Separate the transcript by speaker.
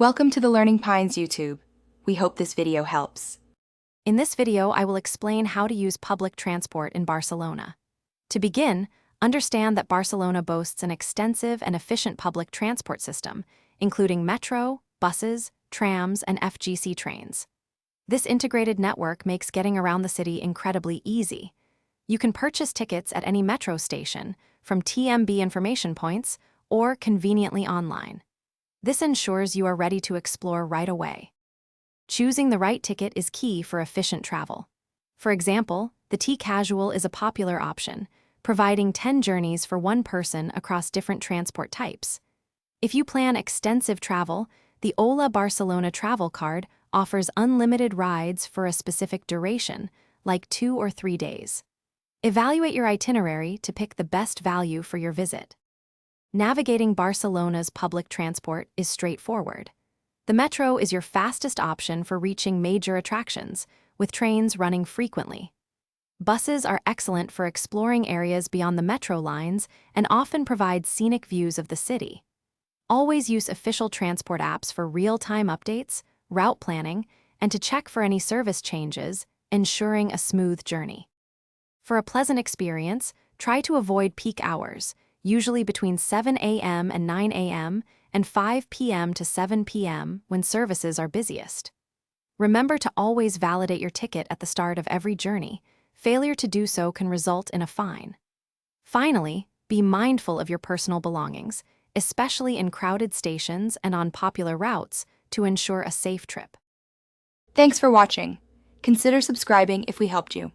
Speaker 1: Welcome to the Learning Pines YouTube. We hope this video helps.
Speaker 2: In this video, I will explain how to use public transport in Barcelona. To begin, understand that Barcelona boasts an extensive and efficient public transport system, including metro, buses, trams, and FGC trains. This integrated network makes getting around the city incredibly easy. You can purchase tickets at any metro station, from TMB information points, or conveniently online. This ensures you are ready to explore right away. Choosing the right ticket is key for efficient travel. For example, the T-Casual is a popular option, providing 10 journeys for one person across different transport types. If you plan extensive travel, the Ola Barcelona travel card offers unlimited rides for a specific duration, like 2 or 3 days. Evaluate your itinerary to pick the best value for your visit. Navigating Barcelona's public transport is straightforward. The metro is your fastest option for reaching major attractions, with trains running frequently. Buses are excellent for exploring areas beyond the metro lines and often provide scenic views of the city. Always use official transport apps for real-time updates, route planning, and to check for any service changes, ensuring a smooth journey. For a pleasant experience, try to avoid peak hours, usually between 7 a.m. and 9 a.m. and 5 p.m. to 7 p.m. when services are busiest. Remember to always validate your ticket at the start of every journey. Failure to do so can result in a fine. Finally, be mindful of your personal belongings, especially in crowded stations and on popular routes, to ensure a safe trip.
Speaker 1: Thanks for watching. Consider subscribing if we helped you.